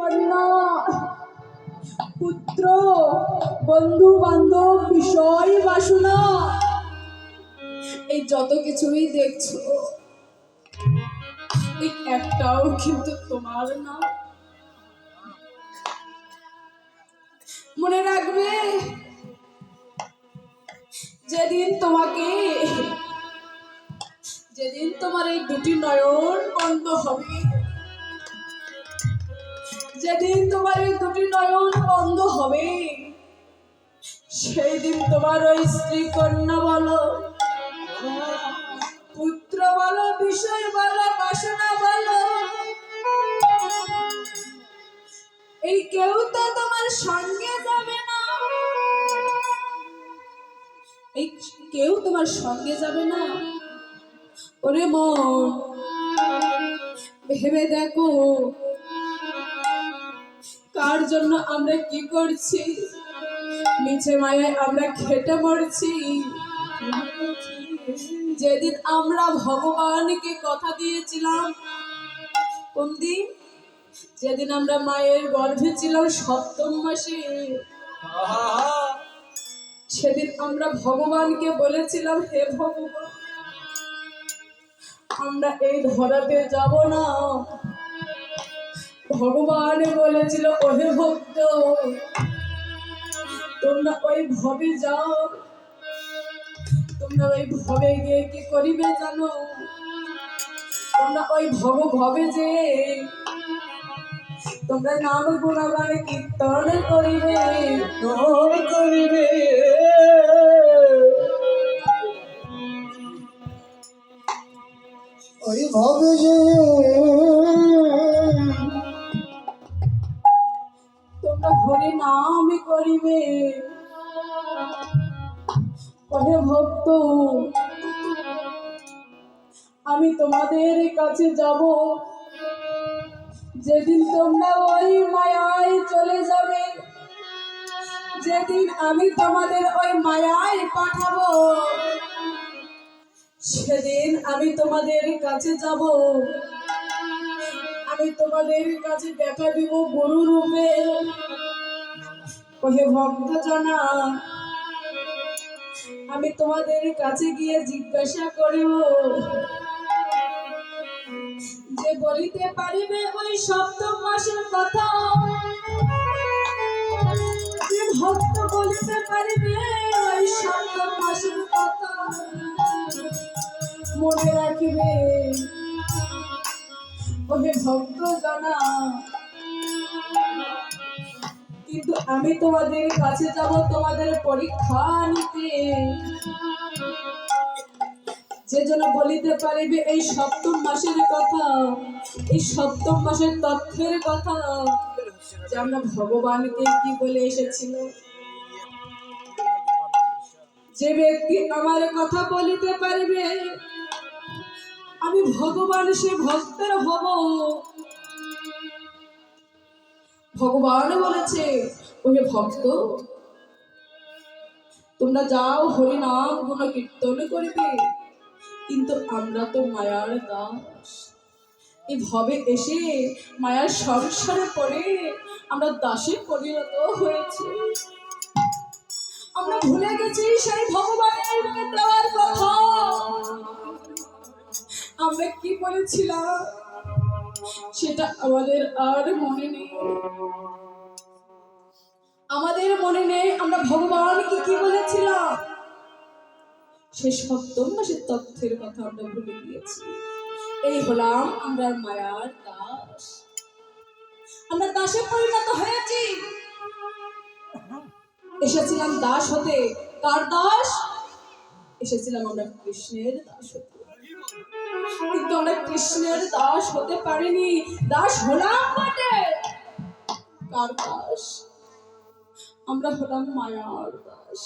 কন্যা, পুত্র, বন্ধু বান্ধব, বিষয় বাসনা, এই যত কিছুই দেখছো এই একটাও কিন্তু তোমার না। মনে রাখবে, যেদিন তোমার এই দুটি নয়ন বন্ধ হবে, যেদিন তোমার এই দুটি নয়ন বন্ধ হবে, সেই দিন তোমার ওই স্ত্রী কন্যা বলো, পুত্র বলো, বিষয় বলো, বাসনা বলো, এই কেউ তো তোমার সঙ্গে যাবে না, এই কেউ তোমার সঙ্গে যাবে না। ওরে মন, ভেবে দেখো কার জন্য আমরা কি করছি, মিছে মায়ায় আমরা খেটে মরছি। যেদিন আমরা ভগবানকে কথা দিয়েছিলাম, কোন দিন? যেদিন আমরা মায়ের গর্ভে ছিলাম সপ্তম মাসে, সেদিন আমরা ভগবানকে বলেছিলাম, হে ভগবান, আমরা এই ধরাতে যাব না। ভগবান বলেছিল, ওহে ভক্ত, তোমরা ওই ভবে যাও, তোমরা ওই ভবে গিয়ে কি করিবে জানো? তোমরা ওই ভবে যে তোমরা নাম গুণগান কীর্তন করিবে, ওই ভবে যে তোমরা হরি নাম করিবে। ওহে ভক্ত, আমি তোমাদের কাছে যাব, যেদিন তোমরা ওই মায়ায় চলে যাবে, যেদিন আমি তোমাদের ওই মায়ায় পাঠাবো, সেদিন আমি তোমাদের কাছে যাব, আমি তোমাদের কাছে দেখা দিব গুরু রূপে। ওহে ভক্ত জানা, আমি তোমাদের কাছে গিয়ে জিজ্ঞাসা করিব, যে বলিতে পারিবে ওই সপ্তম মাসের কথা, যে ভক্ত বলিতে পারিবে ওই সপ্তম মাসের কথা, মনে রাখিবে। ওহে ভক্ত জানা, কিন্তু আমি তোমাদের কাছে যাব তোমাদের পরীক্ষা নিতে, যে জন্য বলিতে পারিবে এই সপ্তম মাসের কথা, এই সপ্তম মাসের তথ্যের কথা, যে আমরা ভগবানকে কি বলে এসেছিল। যে ব্যক্তি আমার কথা বলিতে পারিবে, আমি ভগবান সে ভক্তের হব। ভগবান বলেছে, ওহে ভক্ত, তোমরা যাও হরি নাম গুণ কীর্তন করিবে, কিন্তু আমরা তো মায়ার দাস, এই ভবে এসে মায়ার সংসারে পড়ে আমরা দাসে পরিণত হয়েছি। আমরা ভুলে গেছি সেই ভগবানের দেওয়ার কথা। আমরা কি বলেছিলাম সেটা আমাদের আর মনে নেই, আমাদের মনে নেই আমরা ভগবানকে কি বলেছিলাম। সে সপ্তম মাসের তথ্যের কথা আমরা ভুলে গিয়েছি। এই হলাম আমরা মায়ার দাস, আমরা দাসে পরিণত হয়েছি। এসেছিলাম দাস হতে, কার দাস? এসেছিলাম আমরা কৃষ্ণের দাস হতে, কিন্তু আমরা কৃষ্ণের দাস হতে পারিনি। দাস হলাম বটে, কার দাস? আমরা হলাম মায়ার দাস।